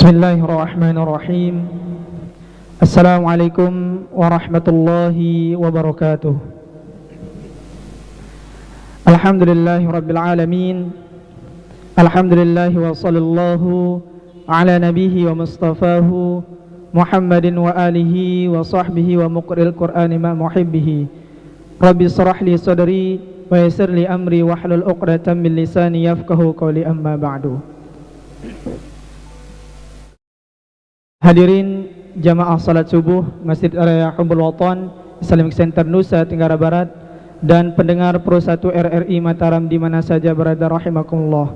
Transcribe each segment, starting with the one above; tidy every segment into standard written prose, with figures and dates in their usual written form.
Bismillahirrahmanirrahim. Assalamualaikum warahmatullahi wabarakatuh. Alhamdulillahi rabbil alamin. Alhamdulillahi wa sallallahu ala nabihi wa mustafahu Muhammadin wa alihi wa sahbihi wa muqril qur'ani ma muhibbihi. Rabbi shrah li sadri wa yassir li amri wahlul 'uqdatam min lisani yafqahu qawli, amma ba'du. Hadirin jamaah salat subuh Masjid Raya Hubbul Watan Islamic Center Nusa Tenggara Barat dan pendengar Pro 1 RRI Mataram di mana saja berada rahimakumullah.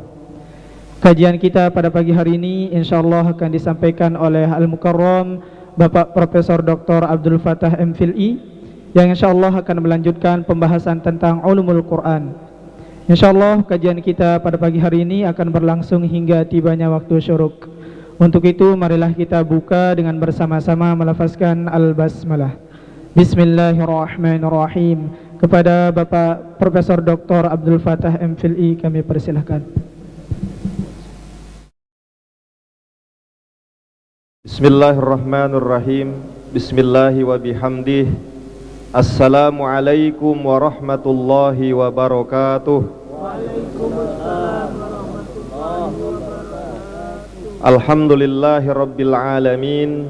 Kajian kita pada pagi hari ini insyaallah akan disampaikan oleh Al-Mukarram Bapak Profesor Dr. Abdul Fattah MPhilI yang insyaallah akan melanjutkan pembahasan tentang ulumul Quran. Insyaallah kajian kita pada pagi hari ini akan berlangsung hingga tibanya waktu syuruk. Untuk itu marilah kita buka dengan bersama-sama melafazkan al-basmalah. Bismillahirrahmanirrahim. Kepada Bapak Profesor Dr. Abdul Fattah MPhilI kami persilahkan. Bismillahirrahmanirrahim. Bismillahi wa bihamdih. Assalamualaikum warahmatullahi wabarakatuh. Waalaikumsalam warahmatullahi wabarakatuh. Alhamdulillahi rabbil alamin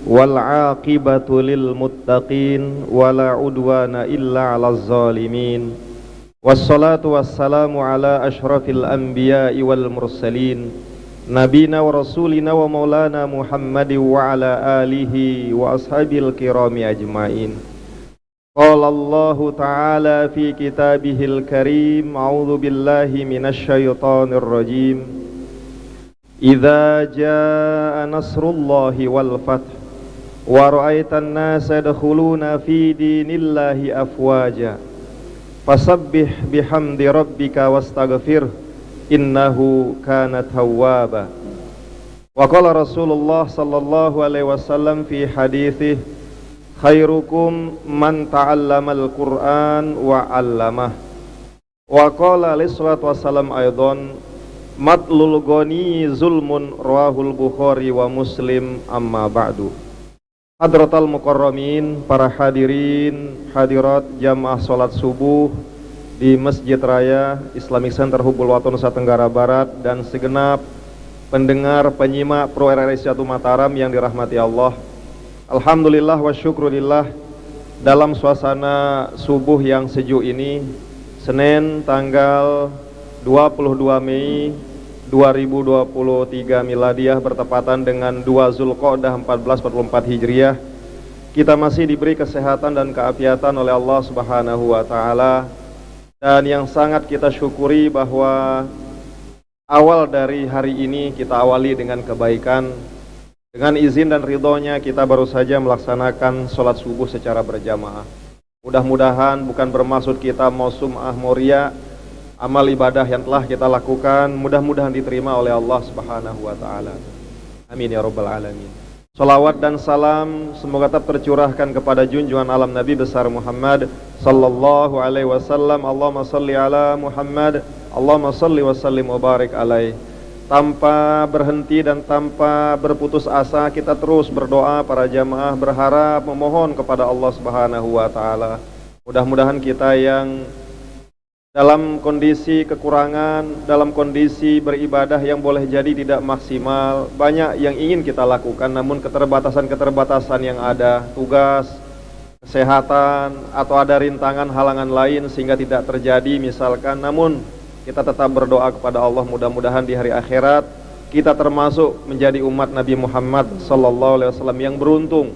wal aqibatu lil muttaqin wala udwana illa 'alaz zalimin. Wassalatu wassalamu ala asyrafil anbiya'i wal mursalin nabina wa rasulina wa maulana Muhammadin wa ala alihi wa ashabil kirami ajmain. Qala Allahu ta'ala fi kitabihil karim, a'udzu billahi minasy syaithanir rajim. Idza jaa nasrullahi wal fath wa ra'aitan nasa yadkhuluna fi dinillahi afwaja fasabbih bihamdi rabbika wastaghfir innahu kana tawwaba. Wa qala Rasulullah sallallahu alaihi wasallam fi haditsih, khairukum man ta'allamal Qur'an wa 'allamah. Wa qala alaihi salatu wassalam aidan, matlul ghani zulmun, rawahul Bukhari wa Muslim, amma ba'du. Hadratal mukarramin, para hadirin hadirat jamaah salat subuh di Masjid Raya Islamic Center Hubbul Watan Nusa Tenggara Barat dan segenap pendengar penyimak Pro RRI Mataram yang dirahmati Allah. Alhamdulillah wa syukrulillah, dalam suasana subuh yang sejuk ini, Senin tanggal 22 Mei 2023 Miladiyah bertepatan dengan 2 Zulqa'dah 1444 Hijriah, kita masih diberi kesehatan dan keafiatan oleh Allah Subhanahu wa taala, dan yang sangat kita syukuri bahwa awal dari hari ini kita awali dengan kebaikan. Dengan izin dan ridhonya kita baru saja melaksanakan sholat subuh secara berjamaah. Mudah-mudahan bukan bermaksud kita mau sum'ah moria, amal ibadah yang telah kita lakukan mudah-mudahan diterima oleh Allah Subhanahu wa taala. Amin ya rabbal alamin. Shalawat dan salam semoga tetap tercurahkan kepada junjungan alam Nabi besar Muhammad sallallahu alaihi wasallam. Allahumma shalli ala Muhammad, Allahumma shalli wa sallim wa barik alaihi. Tanpa berhenti dan tanpa berputus asa kita terus berdoa para jamaah, berharap memohon kepada Allah Subhanahu wa taala. Mudah-mudahan kita yang dalam kondisi kekurangan, dalam kondisi beribadah yang boleh jadi tidak maksimal, banyak yang ingin kita lakukan namun keterbatasan-keterbatasan yang ada, tugas, kesehatan, atau ada rintangan halangan lain sehingga tidak terjadi misalkan, namun kita tetap berdoa kepada Allah mudah-mudahan di hari akhirat kita termasuk menjadi umat Nabi Muhammad sallallahu alaihi wasallam yang beruntung,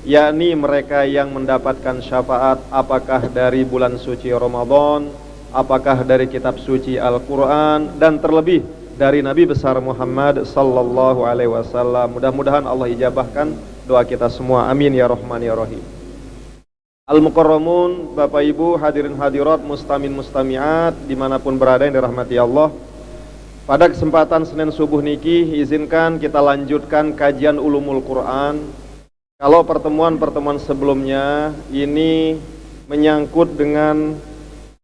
yakni mereka yang mendapatkan syafaat apakah dari bulan suci Ramadan, apakah dari kitab suci Al-Quran, dan terlebih dari Nabi besar Muhammad sallallahu alaihi wasallam. Mudah-mudahan Allah ijabahkan doa kita semua, amin ya rahman ya rahim. Al-Mukarramun, Bapak Ibu hadirin hadirat, mustamin mustamiat dimanapun berada yang dirahmati Allah, pada kesempatan Senin subuh niki izinkan kita lanjutkan kajian ulumul Quran. Kalau pertemuan-pertemuan sebelumnya ini menyangkut dengan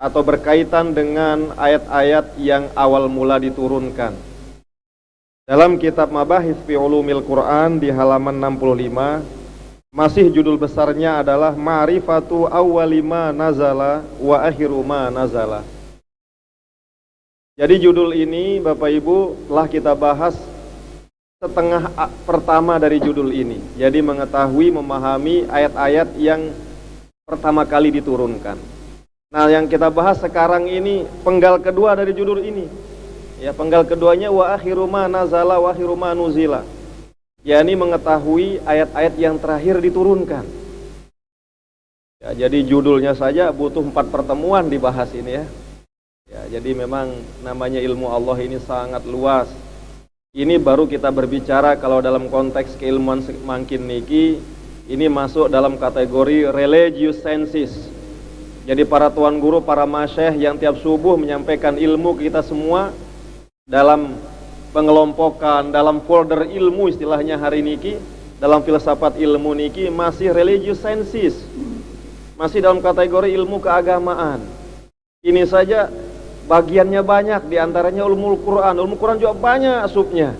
atau berkaitan dengan ayat-ayat yang awal mula diturunkan. Dalam kitab Mabahis fi Ulumil Quran di halaman 65, masih judul besarnya adalah Ma'rifatu awwalima nazala wa akhiru ma nazala. Jadi judul ini Bapak Ibu telah kita bahas setengah pertama dari judul ini. Jadi mengetahui, memahami ayat-ayat yang pertama kali diturunkan. Nah, yang kita bahas sekarang ini penggal kedua dari judul ini. Ya, penggal keduanya wa akhiru ma nazala wa akhiru ma nuzila. yakni mengetahui ayat-ayat yang terakhir diturunkan. Ya, jadi judulnya saja butuh 4 pertemuan dibahas ini ya. Ya, jadi memang namanya ilmu Allah ini sangat luas. Ini baru kita berbicara kalau dalam konteks keilmuan semakin niki, ini masuk dalam kategori religious sciences. Jadi para tuan guru, para masyayikh yang tiap subuh menyampaikan ilmu ke kita semua dalam pengelompokan, dalam folder ilmu istilahnya hari niki, dalam filsafat ilmu niki masih religious sciences, masih dalam kategori ilmu keagamaan. Ini saja bagiannya banyak, diantaranya ulumul Quran. Ulumul Quran juga banyak subnya.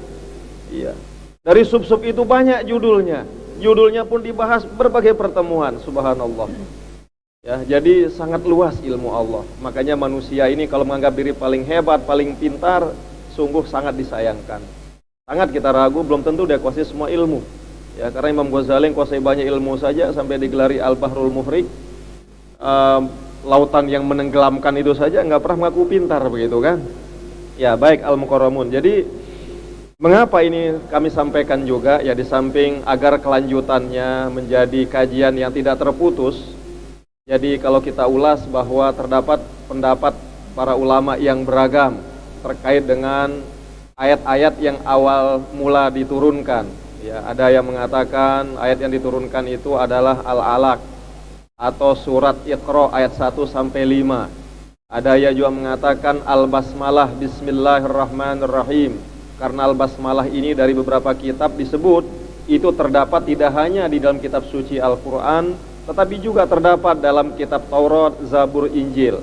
Iya. Dari sub-sub itu banyak judulnya. Judulnya pun dibahas berbagai pertemuan. Subhanallah. Ya, jadi sangat luas ilmu Allah. Makanya manusia ini kalau menganggap diri paling hebat, paling pintar, sungguh sangat disayangkan. Sangat kita ragu, belum tentu dia kuasai semua ilmu. Ya, karena Imam Ghazali yang kuasai banyak ilmu saja sampai digelari Al-Bahrul Muhriq. Lautan yang menenggelamkan itu saja nggak pernah mengaku pintar begitu kan? Ya, baik Al-Mukarramun. Jadi mengapa ini kami sampaikan juga ya, di samping agar kelanjutannya menjadi kajian yang tidak terputus. Jadi kalau kita ulas bahwa terdapat pendapat para ulama yang beragam terkait dengan ayat-ayat yang awal mula diturunkan. Ya, ada yang mengatakan ayat yang diturunkan itu adalah Al-Alaq atau surat Iqra ayat 1 sampai 5. Ada yang juga mengatakan Al-Basmalah Bismillahirrahmanirrahim. Karena Al-Basmalah ini dari beberapa kitab disebut, itu terdapat tidak hanya di dalam kitab suci Al-Quran, tetapi juga terdapat dalam kitab Taurat, Zabur, Injil.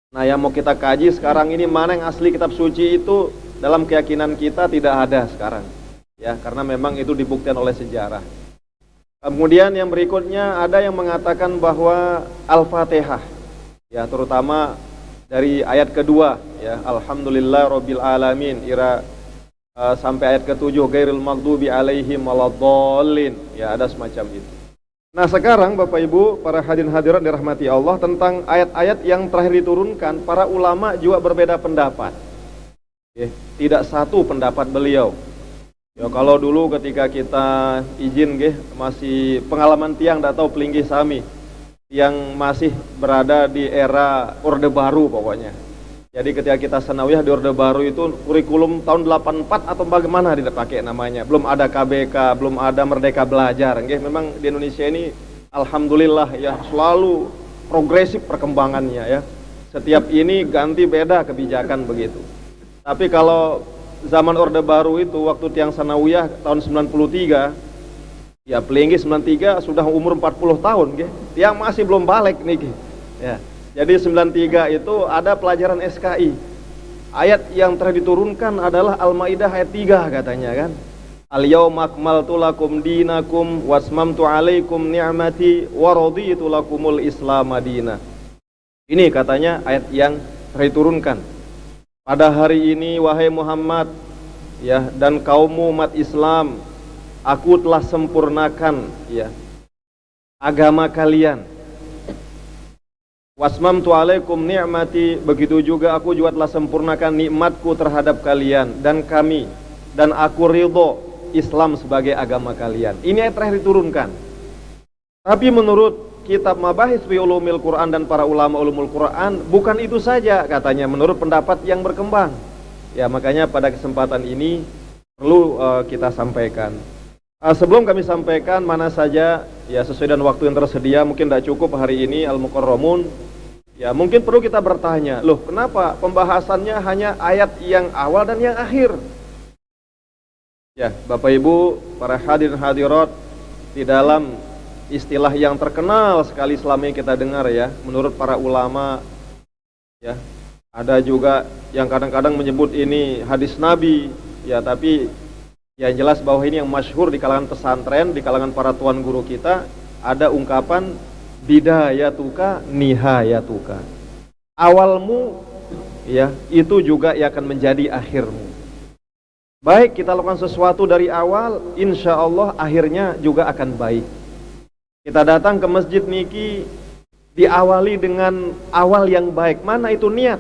Nah, yang mau kita kaji sekarang ini mana yang asli kitab suci itu, dalam keyakinan kita tidak ada sekarang. Ya, karena memang itu dibuktikan oleh sejarah. Kemudian yang berikutnya ada yang mengatakan bahwa Al-Fatihah, ya terutama dari ayat kedua, ya Alhamdulillah Rabbil Alamin, sampai ayat ke-7 Ghairil Maghdubi Alaihim Waladdallin, ya ada semacam itu. Nah sekarang Bapak Ibu, para hadirin hadirat dirahmati Allah, tentang ayat-ayat yang terakhir diturunkan, para ulama juga berbeda pendapat. Ya, tidak satu pendapat beliau. Ya, kalau dulu ketika kita izin masih pengalaman tiang tidak tahu pelinggi sami yang masih berada di era Orde Baru pokoknya. Jadi ketika kita sanawiyah di Orde Baru itu kurikulum tahun 84 atau bagaimana dipakai namanya. Belum ada KBK, belum ada Merdeka Belajar. Memang di Indonesia ini alhamdulillah ya selalu progresif perkembangannya ya. Setiap ini ganti beda kebijakan begitu. Tapi kalau zaman Orde Baru itu waktu tiang sanawiyah tahun 93, ya pelinggi 93 sudah umur 40 tahun, tiang masih belum balik nih. Ya. Jadi 93 itu ada pelajaran SKI. Ayat yang telah diturunkan adalah Al-Maidah ayat 3 katanya kan. Al-yauma akmaltu lakum dinakum wasmamtu alaikum ni'mati wa raditu lakumul Islam madina. Ini katanya ayat yang telah diturunkan. Pada hari ini wahai Muhammad ya dan kaummu umat Islam, aku telah sempurnakan ya agama kalian. Wasmamtu alaikum ni'mati, begitu juga aku juga telah sempurnakan nikmatku terhadap kalian dan kami, dan aku ridho Islam sebagai agama kalian. Ini ayat terakhir diturunkan. Tapi menurut kitab Mabahis fi Ulumil Quran dan para ulama ulumul Quran, bukan itu saja katanya menurut pendapat yang berkembang. Ya, makanya pada kesempatan ini perlu kita sampaikan. Sebelum kami sampaikan mana saja ya sesuai dengan waktu yang tersedia, mungkin tidak cukup hari ini Al-Mukarramun. Ya, mungkin perlu kita bertanya, loh kenapa pembahasannya hanya ayat yang awal dan yang akhir? Ya, Bapak Ibu, para hadirin hadirat, di dalam istilah yang terkenal sekali selama ini kita dengar ya, menurut para ulama ya, ada juga yang kadang-kadang menyebut ini hadis Nabi, ya, tapi yang jelas bahwa ini yang masyhur di kalangan pesantren, di kalangan para tuan guru kita, ada ungkapan bidayatuka nihayatuka. Awalmu ya, itu juga yang akan menjadi akhirmu. Baik kita lakukan sesuatu dari awal, insya Allah akhirnya juga akan baik. Kita datang ke masjid niki diawali dengan awal yang baik. Mana itu niat?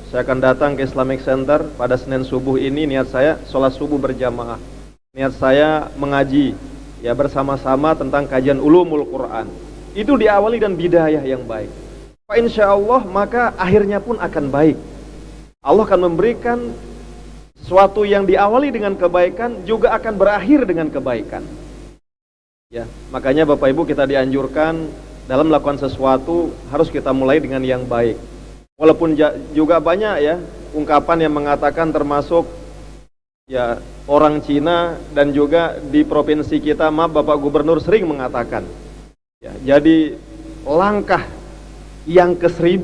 Saya akan datang ke Islamic Center pada Senin subuh ini, niat saya sholat subuh berjamaah. Niat saya mengaji ya bersama-sama tentang kajian ulumul Quran. Itu diawali dan bidayah yang baik. Insya Allah maka akhirnya pun akan baik. Allah akan memberikan sesuatu yang diawali dengan kebaikan juga akan berakhir dengan kebaikan. Ya, makanya Bapak Ibu kita dianjurkan dalam melakukan sesuatu harus kita mulai dengan yang baik. Walaupun juga banyak ya ungkapan yang mengatakan, termasuk ya orang Cina dan juga di provinsi kita, maaf Bapak Gubernur sering mengatakan ya, jadi langkah yang ke-1000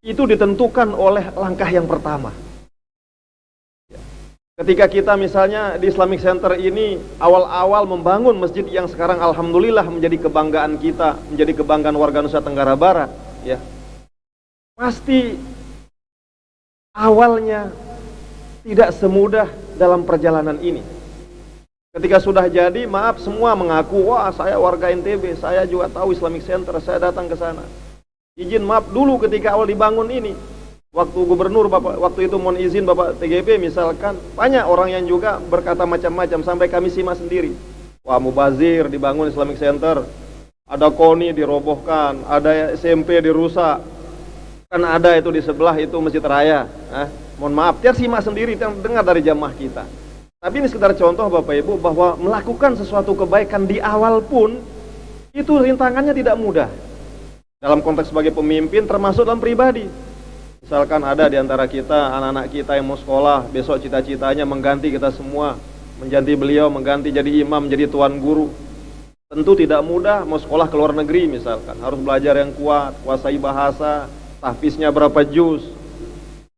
itu ditentukan oleh langkah yang pertama. Ketika kita misalnya di Islamic Center ini awal-awal membangun masjid yang sekarang alhamdulillah menjadi kebanggaan kita, menjadi kebanggaan warga Nusa Tenggara Barat ya, pasti awalnya tidak semudah dalam perjalanan ini. Ketika sudah jadi, maaf semua mengaku, wah saya warga NTB, saya juga tahu Islamic Center, saya datang ke sana. Izin maaf dulu ketika awal dibangun ini, waktu gubernur Bapak, waktu itu mohon izin Bapak TGP misalkan, banyak orang yang juga berkata macam-macam, sampai kami simak sendiri. Wah mubazir dibangun Islamic Center, ada KONI dirobohkan, ada SMP dirusak, kan ada itu di sebelah itu Masjid Raya. Mohon maaf, dia simak sendiri, yang dengar dari jamaah kita. Tapi ini sekedar contoh Bapak Ibu bahwa melakukan sesuatu kebaikan di awal pun itu rintangannya tidak mudah. Dalam konteks sebagai pemimpin termasuk dalam pribadi. Misalkan ada di antara kita, anak-anak kita yang mau sekolah, besok cita-citanya mengganti kita semua, mengganti beliau, mengganti jadi imam, jadi tuan guru. Tentu tidak mudah, mau sekolah ke luar negeri misalkan, harus belajar yang kuat, kuasai bahasa, tahfiznya berapa juz.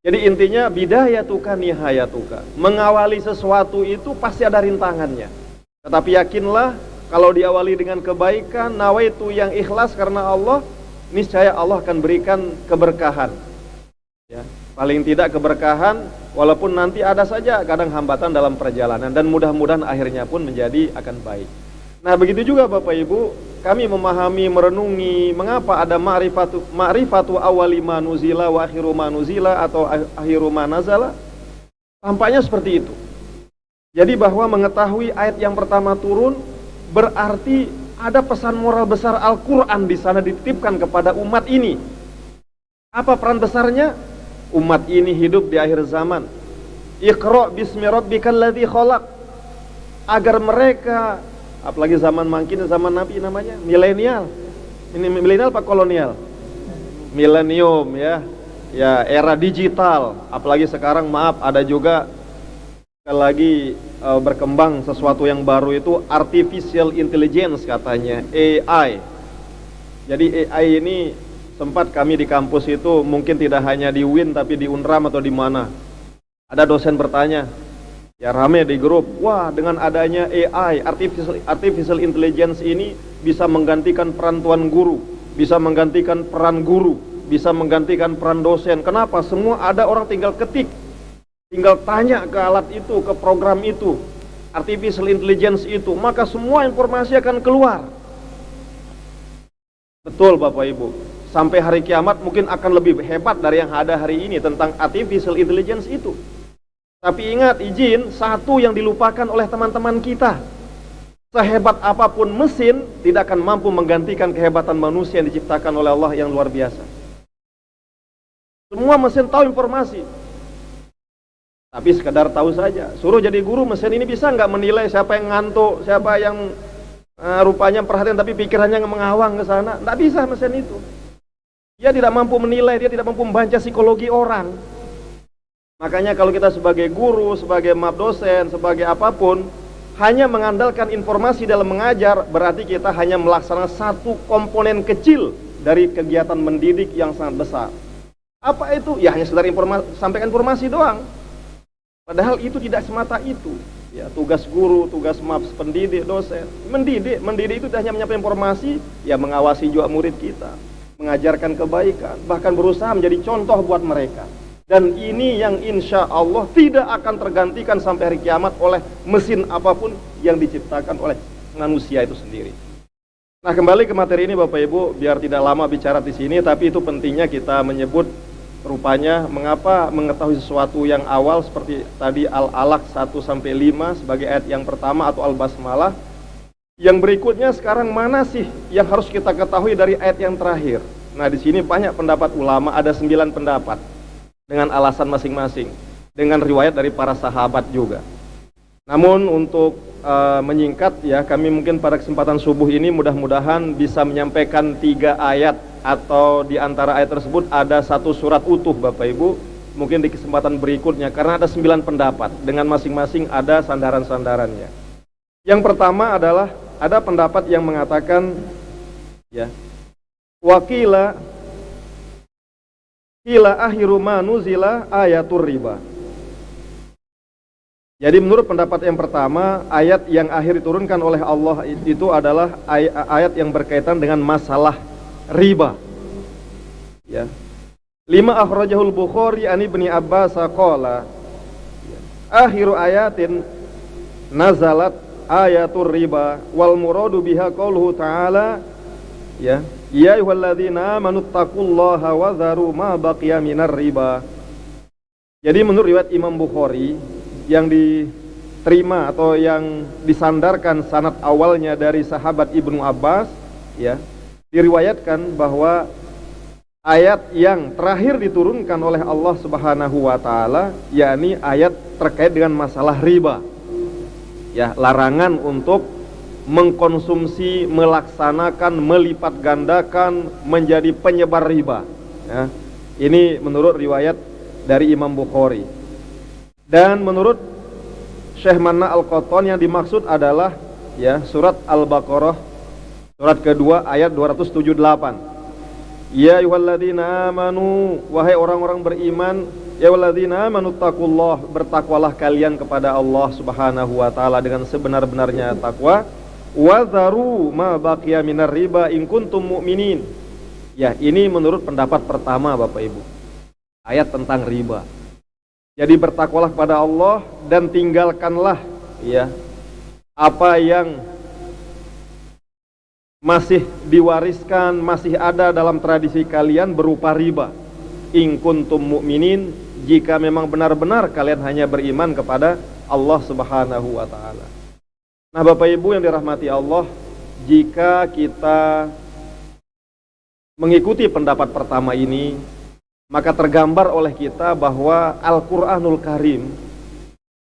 Jadi intinya bidayatuka nihayatuka. Mengawali sesuatu itu pasti ada rintangannya. Tetapi yakinlah kalau diawali dengan kebaikan, nawaitu yang ikhlas karena Allah, niscaya Allah akan berikan keberkahan. Ya, paling tidak keberkahan, walaupun nanti ada saja kadang hambatan dalam perjalanan, dan mudah-mudahan akhirnya pun menjadi akan baik. Nah begitu juga Bapak Ibu, kami memahami, merenungi mengapa ada ma'rifatu awali ma nuzila wa akhiru ma nuzila atau akhiru ma nazala. Tampaknya seperti itu. Jadi bahwa mengetahui ayat yang pertama turun berarti ada pesan moral besar Al-Quran di sana dititipkan kepada umat ini. Apa peran besarnya? Umat ini hidup di akhir zaman. Iqra bismi rabbikal ladzi khalaq. Agar mereka, apalagi zaman makin zaman Nabi namanya milenial. Ini milenial apa kolonial? Milenium ya. Ya, era digital. Apalagi sekarang maaf ada juga sekali lagi berkembang sesuatu yang baru itu artificial intelligence katanya, AI. Jadi AI ini sempat kami di kampus itu mungkin tidak hanya di UIN tapi di UNRAM atau di mana. Ada dosen bertanya, ya rame di grup, wah dengan adanya AI, artificial intelligence ini bisa menggantikan peran tuan guru, bisa menggantikan peran guru, bisa menggantikan peran dosen. Kenapa? Semua ada, orang tinggal ketik, tinggal tanya ke alat itu, ke program itu, artificial intelligence itu, maka semua informasi akan keluar. Betul Bapak Ibu, sampai hari kiamat mungkin akan lebih hebat dari yang ada hari ini tentang artificial intelligence itu. Tapi ingat, izin, satu yang dilupakan oleh teman-teman kita, sehebat apapun mesin tidak akan mampu menggantikan kehebatan manusia yang diciptakan oleh Allah yang luar biasa. Semua mesin tahu informasi, tapi sekedar tahu saja. Suruh jadi guru, mesin ini bisa nggak menilai siapa yang ngantuk, siapa yang rupanya perhatian tapi pikirannya mengawang ke sana? Nggak bisa mesin itu. Dia tidak mampu menilai, dia tidak mampu membaca psikologi orang. Makanya kalau kita sebagai guru, sebagai dosen, sebagai apapun, hanya mengandalkan informasi dalam mengajar, berarti kita hanya melaksanakan satu komponen kecil dari kegiatan mendidik yang sangat besar. Apa itu? Ya hanya sekedar sampaikan informasi doang. Padahal itu tidak semata itu. Ya, tugas guru, tugas pendidik, dosen, mendidik itu tidak hanya menyampaikan informasi, ya mengawasi juga murid kita, mengajarkan kebaikan, bahkan berusaha menjadi contoh buat mereka. Dan ini yang insya Allah tidak akan tergantikan sampai hari kiamat oleh mesin apapun yang diciptakan oleh manusia itu sendiri. Nah, kembali ke materi ini Bapak Ibu, biar tidak lama bicara di sini, tapi itu pentingnya kita menyebut rupanya mengapa mengetahui sesuatu yang awal seperti tadi Al-Alaq 1-5 sebagai ayat yang pertama atau Al-Basmalah. Yang berikutnya sekarang mana sih yang harus kita ketahui dari ayat yang terakhir? Nah, di sini banyak pendapat ulama, ada 9 pendapat dengan alasan masing-masing, dengan riwayat dari para sahabat juga. Namun untuk menyingkat ya, kami mungkin pada kesempatan subuh ini mudah-mudahan bisa menyampaikan 3 ayat atau di antara ayat tersebut ada 1 surat utuh Bapak Ibu, mungkin di kesempatan berikutnya karena ada 9 pendapat dengan masing-masing ada sandaran-sandarannya. Yang pertama adalah ada pendapat yang mengatakan ya, wakila akhiru ma nuzila ayatur riba. Jadi menurut pendapat yang pertama, ayat yang akhir diturunkan oleh Allah itu adalah ayat yang berkaitan dengan masalah riba. Ya. 5 akhrajahul Bukhari an Ibni Abbas qala akhiru ayatin nazalat ayatur riba wal muradu biha qauluhu ta'ala ya ayyuhalladzina amanu taqullaha wa dharu ma baqiya minar riba. Jadi menurut riwayat Imam Bukhari yang diterima atau yang disandarkan sanad awalnya dari sahabat Ibnu Abbas ya, diriwayatkan bahwa ayat yang terakhir diturunkan oleh Allah Subhanahu wa taala yakni ayat terkait dengan masalah riba. Ya, larangan untuk mengkonsumsi, melaksanakan, melipat gandakan, menjadi penyebar riba. Ya, ini menurut riwayat dari Imam Bukhari. Dan menurut Syekh Manna Al-Qattan yang dimaksud adalah ya surat Al-Baqarah surat kedua ayat 278. Ya ayyuhalladzina amanu, wahai orang-orang beriman, ya ayyuhalladzina amanu taqullah, bertakwalah kalian kepada Allah Subhanahu wa taala dengan sebenar-benarnya takwa. Wa dharu ma baqiya minar riba in kuntum mu'minin. Ya, ini menurut pendapat pertama Bapak Ibu. Ayat tentang riba. Jadi bertakwalah kepada Allah dan tinggalkanlah ya apa yang masih diwariskan, masih ada dalam tradisi kalian berupa riba. In kuntum mu'minin, jika memang benar-benar kalian hanya beriman kepada Allah Subhanahu wa taala. Nah, Bapak Ibu yang dirahmati Allah, jika kita mengikuti pendapat pertama ini, maka tergambar oleh kita bahwa Al-Quranul Karim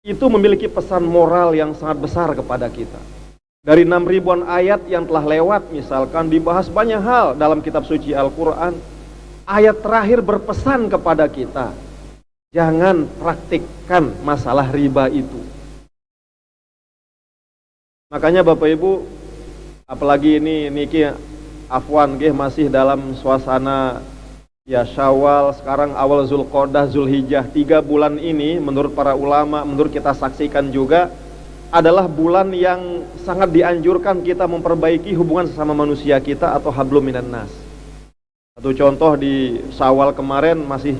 itu memiliki pesan moral yang sangat besar kepada kita. Dari 6 ribuan ayat yang telah lewat, misalkan dibahas banyak hal dalam kitab suci Al-Quran, ayat terakhir berpesan kepada kita, jangan praktikkan masalah riba itu. Makanya Bapak Ibu, apalagi ini niki afwan nggih masih dalam suasana ya Syawal, sekarang awal Zulqa'dah, Zulhijjah, 3 bulan ini menurut para ulama, menurut kita saksikan juga adalah bulan yang sangat dianjurkan kita memperbaiki hubungan sesama manusia kita atau hablum minan nas. Satu contoh di Syawal kemarin masih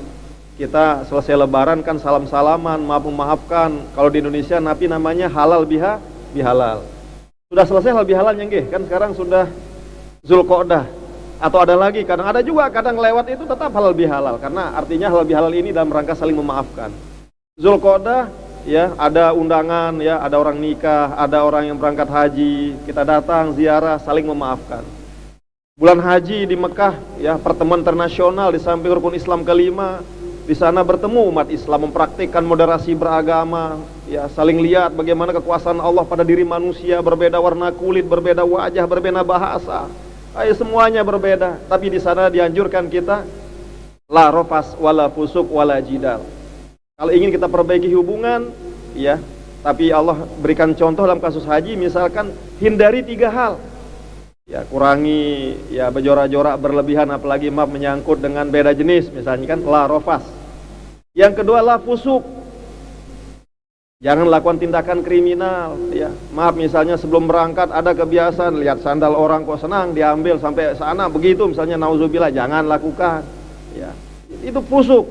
kita selesai lebaran kan salam-salaman, maaf-maafkan. Kalau di Indonesia napi namanya halal bihalal. Sudah selesai halal bihalalnya nggih, kan sekarang sudah Zulqa'dah. Atau ada lagi, kadang ada juga, kadang lewat itu tetap halal bihalal. Karena artinya halal bihalal ini dalam rangka saling memaafkan. Zulqa'dah, ya ada undangan, ya ada orang nikah, ada orang yang berangkat haji, kita datang ziarah, saling memaafkan. Bulan haji di Mekah, ya pertemuan internasional di samping rukun Islam kelima, di sana bertemu umat Islam mempraktikkan moderasi beragama, ya saling lihat bagaimana kekuasaan Allah pada diri manusia, berbeda warna kulit, berbeda wajah, berbeda bahasa. Ayo semuanya berbeda, tapi di sana dianjurkan kita la rafas wala fusuk wala jidal. Kalau ingin kita perbaiki hubungan, ya, tapi Allah berikan contoh dalam kasus haji, misalkan hindari 3 hal. Ya, kurangi ya berjorak-jorak berlebihan, apalagi maaf menyangkut dengan beda jenis, misalnya kan la rafas. Yang kedua la fusuk. Jangan lakukan tindakan kriminal, ya. Maaf, misalnya sebelum berangkat ada kebiasaan lihat sandal orang kok senang diambil sampai sana begitu, misalnya nauzubillah, jangan lakukan. Ya, itu fusuk.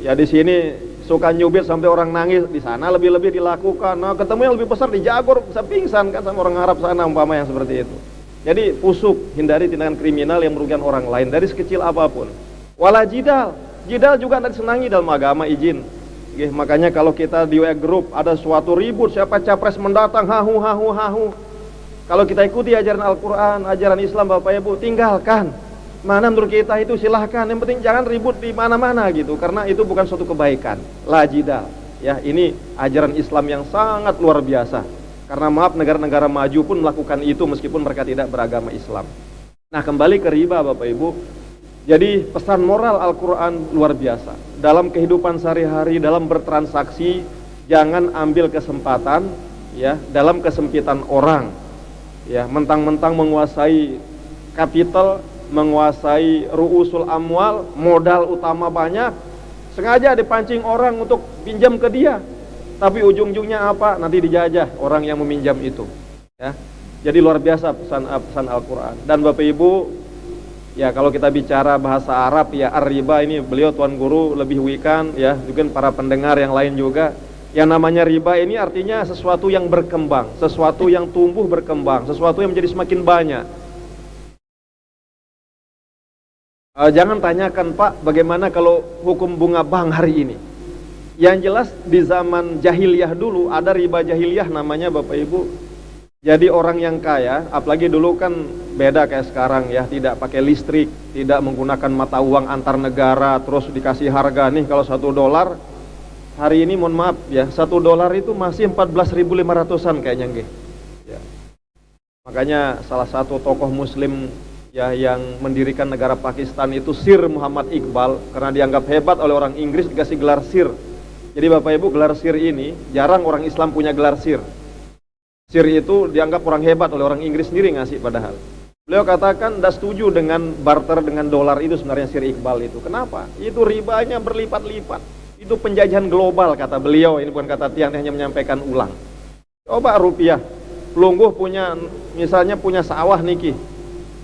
Ya di sini suka nyubit sampai orang nangis, di sana lebih-lebih dilakukan. Nah, ketemu yang lebih besar di Jagor bisa pingsan kan sama orang Arab sana umpama yang seperti itu. Jadi fusuk, hindari tindakan kriminal yang merugikan orang lain dari sekecil apapun. Wala jidal, jidal juga tidak disenangi dalam agama, izin. Makanya kalau kita di WA group ada suatu ribut siapa capres mendatang, hahu. Kalau kita ikuti ajaran Al-Quran, ajaran Islam Bapak Ibu, tinggalkan. Mana menurut kita itu silahkan, yang penting jangan ribut di mana-mana gitu, karena itu bukan suatu kebaikan. La jidal, ya, ini ajaran Islam yang sangat luar biasa. Karena maaf, negara-negara maju pun melakukan itu meskipun mereka tidak beragama Islam. Nah, kembali ke riba Bapak Ibu. Jadi pesan moral Al-Quran luar biasa. Dalam kehidupan sehari-hari, dalam bertransaksi, jangan ambil kesempatan, ya, dalam kesempitan orang, ya, mentang-mentang menguasai kapital, menguasai ru'usul amwal, modal utama banyak, sengaja dipancing orang untuk pinjam ke dia, tapi ujung-ujungnya apa? Nanti dijajah orang yang meminjam itu, ya. Jadi luar biasa pesan Al-Quran. Dan Bapak Ibu, ya, kalau kita bicara bahasa Arab, ya, ar-riba ini beliau Tuan Guru lebih wikan, ya, mungkin para pendengar yang lain juga. Yang namanya riba ini artinya sesuatu yang berkembang, sesuatu yang tumbuh berkembang, sesuatu yang menjadi semakin banyak. Jangan tanyakan, Pak, bagaimana kalau hukum bunga bank hari ini. Yang jelas di zaman jahiliyah dulu ada riba jahiliyah namanya Bapak Ibu. Jadi orang yang kaya, apalagi dulu kan beda kayak sekarang, ya, tidak pakai listrik, tidak menggunakan mata uang antar negara, terus dikasih harga nih kalau $1 hari ini, mohon maaf ya, $1 itu masih 14.500-an kayaknya nggih. Ya. Makanya salah satu tokoh muslim, ya, yang mendirikan negara Pakistan itu Sir Muhammad Iqbal, karena dianggap hebat oleh orang Inggris dikasih gelar Sir. Jadi Bapak Ibu, gelar Sir ini jarang orang Islam punya gelar Sir. Sir itu dianggap orang hebat oleh orang Inggris sendiri ngasih padahal. Beliau katakan tidak setuju dengan barter dengan dolar itu sebenarnya Sir Iqbal itu. Kenapa? Itu ribanya berlipat-lipat. Itu penjajahan global kata beliau, ini bukan kata tiang, hanya menyampaikan ulang. Coba rupiah, Pelungguh punya, misalnya punya sawah niki,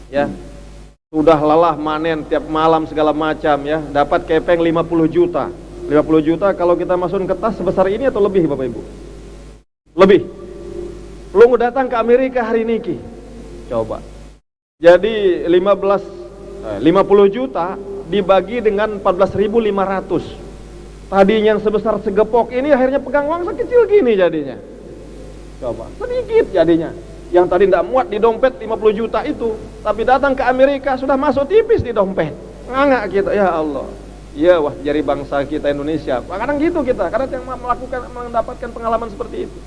ya, sudah lelah manen tiap malam segala macam, ya, dapat kepeng 50 juta. 50 juta kalau kita masukin ke tas sebesar ini atau lebih Bapak Ibu? Lebih. Pelungguh datang ke Amerika hari niki, coba. Jadi 50 juta dibagi dengan 14.500. Tadinya yang sebesar segepok ini akhirnya pegang uang sekecil gini jadinya. Coba, sedikit jadinya. Yang tadi tidak muat di dompet 50 juta itu, tapi datang ke Amerika sudah masuk tipis di dompet. Ngangak kita, ya Allah. Ya wah, jari bangsa kita Indonesia. Kadang gitu kita, karena yang mendapatkan pengalaman seperti itu.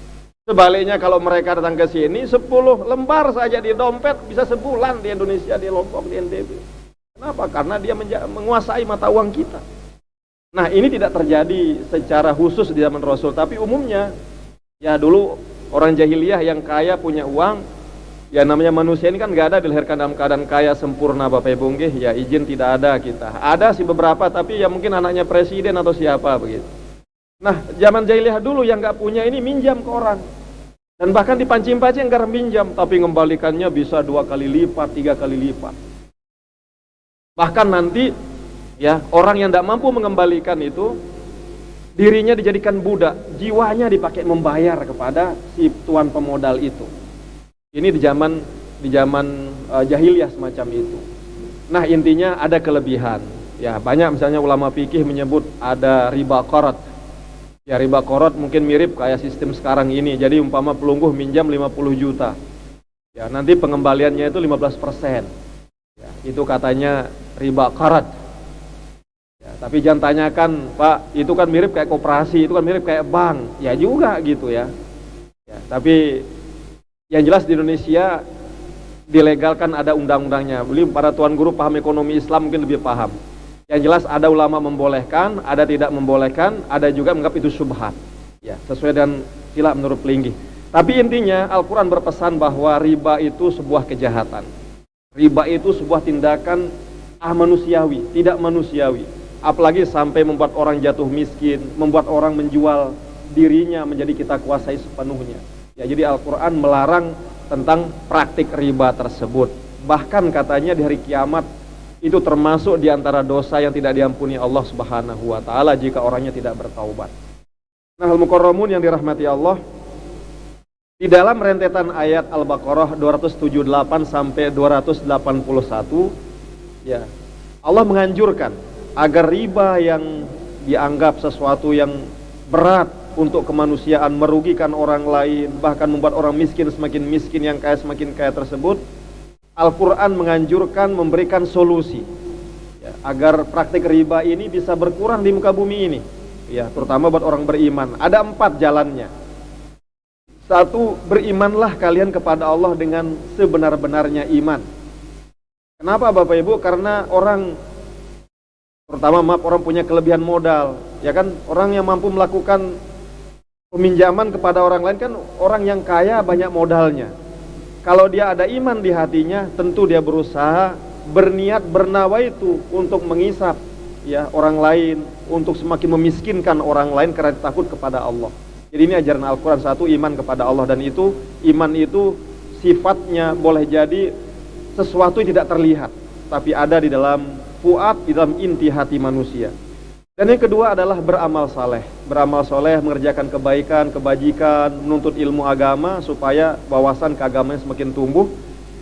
Sebaliknya kalau mereka datang ke sini 10 lembar saja di dompet bisa sebulan di Indonesia, di Lombok, di NTB. Kenapa? Karena dia menguasai mata uang kita. Nah, ini tidak terjadi secara khusus di zaman Rasul, tapi umumnya, ya, dulu orang jahiliyah yang kaya punya uang, ya, namanya manusia ini kan gak ada dilahirkan dalam keadaan kaya sempurna Bapak Ibu nggih, ya, izin tidak ada kita. Ada sih beberapa, tapi ya mungkin anaknya presiden atau siapa begitu. Nah, zaman jahiliyah dulu yang gak punya ini minjam ke orang. Dan bahkan dipancing-pancing agar minjam, tapi mengembalikannya bisa 2 kali lipat, 3 kali lipat. Bahkan nanti, ya, orang yang tidak mampu mengembalikan itu, dirinya dijadikan budak, jiwanya dipakai membayar kepada si tuan pemodal itu. Ini di zaman jahiliyah semacam itu. Nah, intinya ada kelebihan. Ya, banyak misalnya ulama fikih menyebut ada riba qarad. Ya, riba qarad mungkin mirip kayak sistem sekarang ini. Jadi umpama pelungguh minjam 50 juta. Ya, nanti pengembaliannya itu 15%. Ya, itu katanya riba qarad. Ya, tapi jangan tanyakan, Pak, itu kan mirip kayak koperasi, itu kan mirip kayak bank. Ya juga gitu ya. Ya, tapi yang jelas di Indonesia dilegalkan, ada undang-undangnya. Beli para tuan guru paham ekonomi Islam mungkin lebih paham. Yang jelas ada ulama membolehkan, ada tidak membolehkan, ada juga menganggap itu syubhat. Ya, sesuai dengan sila menurut Pelinggih. Tapi intinya Al-Quran berpesan bahwa riba itu sebuah kejahatan. Riba itu sebuah tindakan tidak manusiawi. Apalagi sampai membuat orang jatuh miskin, membuat orang menjual dirinya menjadi kita kuasai sepenuhnya. Ya, jadi Al-Quran melarang tentang praktik riba tersebut. Bahkan katanya di hari kiamat itu termasuk di antara dosa yang tidak diampuni Allah Subhanahu wa taala jika orangnya tidak bertaubat. Nah, al-mukarramun yang dirahmati Allah, di dalam rentetan ayat Al-Baqarah 278 sampai 281, ya, Allah menganjurkan agar riba yang dianggap sesuatu yang berat untuk kemanusiaan, merugikan orang lain, bahkan membuat orang miskin semakin miskin, yang kaya semakin kaya tersebut, Al-Quran menganjurkan memberikan solusi, ya, agar praktik riba ini bisa berkurang di muka bumi ini, ya, terutama buat orang beriman. Ada 4 jalannya. 1, berimanlah kalian kepada Allah dengan sebenar-benarnya iman. Kenapa Bapak Ibu? Karena orang, terutama orang punya kelebihan modal, ya kan, orang yang mampu melakukan peminjaman kepada orang lain kan orang yang kaya, banyak modalnya. Kalau dia ada iman di hatinya, tentu dia berusaha, berniat, bernawaitu untuk mengisap, ya, orang lain, untuk semakin memiskinkan orang lain karena takut kepada Allah. Jadi ini ajaran Al-Quran. 1, iman kepada Allah, dan itu iman itu sifatnya boleh jadi sesuatu yang tidak terlihat, tapi ada di dalam fuad, di dalam inti hati manusia. Dan yang kedua adalah beramal saleh. Beramal saleh, mengerjakan kebaikan, kebajikan, menuntut ilmu agama supaya wawasan keagamaan semakin tumbuh.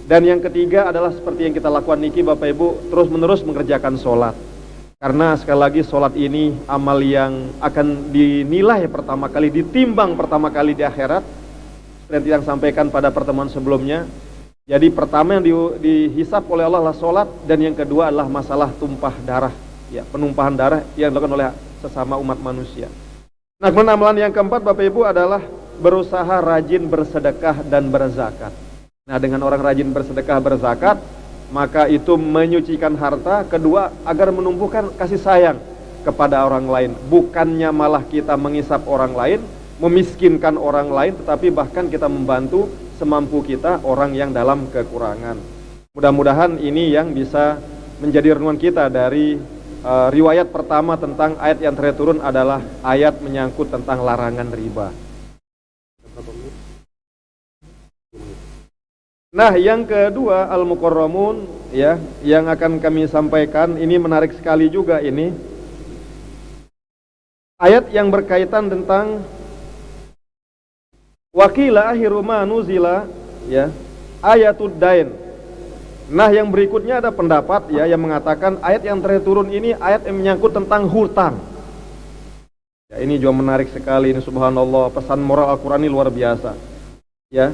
Dan yang ketiga adalah seperti yang kita lakukan niki Bapak Ibu, terus menerus mengerjakan sholat. Karena sekali lagi sholat ini amal yang akan dinilai pertama kali, ditimbang pertama kali di akhirat, seperti yang sampaikan pada pertemuan sebelumnya. Jadi pertama yang dihisap oleh Allah adalah sholat, dan yang kedua adalah masalah tumpah darah, ya, penumpahan darah yang dilakukan oleh sesama umat manusia. Nah, kemudian amalan yang keempat Bapak Ibu adalah berusaha rajin bersedekah dan berzakat. Nah, dengan orang rajin bersedekah berzakat, maka itu menyucikan harta. Kedua, agar menumbuhkan kasih sayang kepada orang lain. Bukannya malah kita mengisap orang lain, memiskinkan orang lain, tetapi bahkan kita membantu semampu kita orang yang dalam kekurangan. Mudah-mudahan ini yang bisa menjadi renungan kita dari riwayat pertama tentang ayat yang terakhir turun adalah ayat menyangkut tentang larangan riba. Nah, yang kedua al-mukarramun, ya, yang akan kami sampaikan ini menarik sekali juga ini. Ayat yang berkaitan tentang wakila akhiru ma nuzila, ya, ayatud dain. Nah, yang berikutnya ada pendapat, ya, yang mengatakan ayat yang terakhir turun ini ayat yang menyangkut tentang hutang. Ya, ini juga menarik sekali ini, subhanallah, pesan moral Al-Qur'an ini luar biasa. Ya.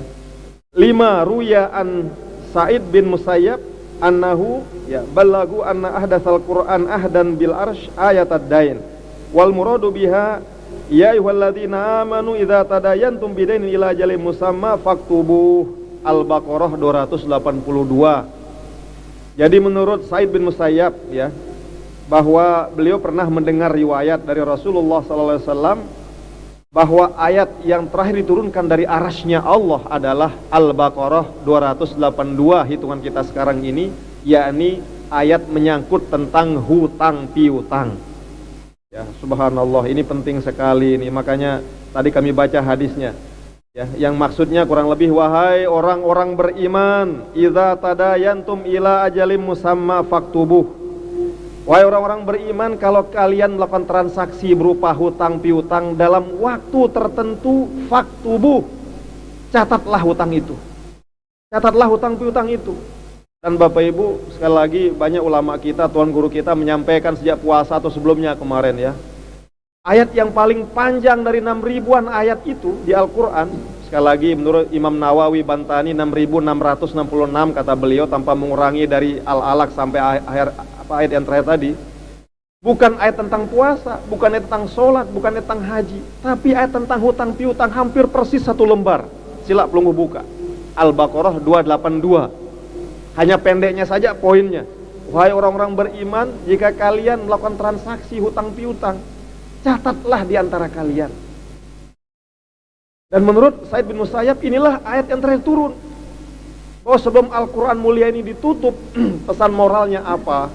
5 ruya an Sa'id bin Musayyab annahu, ya, balagu anna ahdatsal Qur'an ahdan bil arsh ayatad dain. Wal muradu biha ya ayyuhalladzina amanu idza tadayantum bidainin ila ajalin musamma faktubuh. Al-Baqarah 282. Jadi menurut Sa'id bin Musayyab, ya, bahwa beliau pernah mendengar riwayat dari Rasulullah SAW bahwa ayat yang terakhir diturunkan dari arasy-Nya Allah adalah Al-Baqarah 282 hitungan kita sekarang ini, yakni ayat menyangkut tentang hutang piutang. Ya, subhanallah, ini penting sekali ini. Makanya tadi kami baca hadisnya, ya, yang maksudnya kurang lebih, wahai orang-orang beriman, idza tadayantum ila ajalim musamma faktubuh. Wahai orang-orang beriman, kalau kalian melakukan transaksi berupa hutang piutang dalam waktu tertentu, faktubuh, catatlah hutang itu. Catatlah hutang piutang itu. Dan Bapak Ibu, sekali lagi banyak ulama kita, tuan guru kita menyampaikan sejak puasa atau sebelumnya kemarin, ya, ayat yang paling panjang dari 6.000-an ayat itu di Al-Quran, sekali lagi menurut Imam Nawawi Bantani 6.666 kata beliau, tanpa mengurangi dari Al-Alaq sampai akhir ayat yang terakhir tadi. Bukan ayat tentang puasa, bukan ayat tentang sholat, bukan ayat tentang haji, tapi ayat tentang hutang piutang hampir persis 1 lembar. Sila pelunggu buka Al-Baqarah 282. Hanya pendeknya saja poinnya, wahai orang-orang beriman, jika kalian melakukan transaksi hutang piutang, catatlah di antara kalian. Dan menurut Sa'id bin Musayyab, inilah ayat yang terakhir turun. Bahwa sebelum Al-Quran mulia ini ditutup, pesan moralnya apa?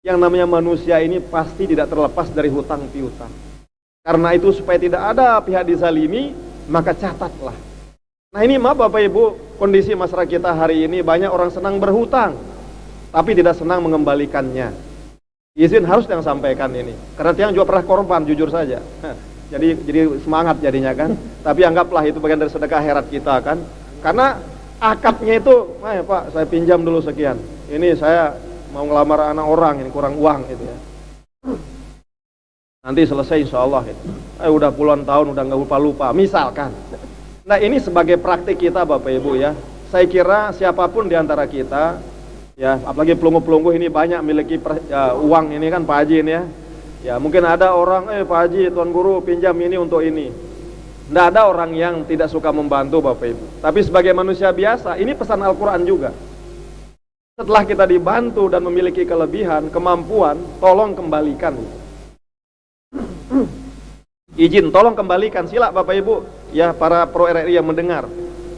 Yang namanya manusia ini pasti tidak terlepas dari hutang piutang. Karena itu supaya tidak ada pihak dizalimi, maka catatlah. Nah ini maaf Bapak Ibu, kondisi masyarakat kita hari ini banyak orang senang berhutang, tapi tidak senang mengembalikannya. Izin harus yang sampaikan ini, karena Tiang juga pernah korban, jujur saja. Jadi semangat jadinya kan. Tapi anggaplah itu bagian dari sedekah akhirat kita kan. Karena akadnya itu, Pak saya pinjam dulu sekian. Ini saya mau ngelamar anak orang, ini kurang uang gitu ya. Nanti selesai insya Allah gitu. Udah puluhan tahun udah nggak lupa-lupa misalkan. Nah ini sebagai praktik kita Bapak Ibu ya. Saya kira siapapun di antara kita ya, apalagi pelunggu-pelunggu ini banyak memiliki uang ini kan Pak Haji ini ya. Ya mungkin ada orang Pak Haji Tuan Guru pinjam ini untuk ini. Nggak ada orang yang tidak suka membantu Bapak Ibu. Tapi sebagai manusia biasa, ini pesan Al-Quran juga. Setelah kita dibantu dan memiliki kelebihan, kemampuan, tolong kembalikan. Izin, tolong kembalikan. Sila Bapak Ibu, ya para pro RRI yang mendengar.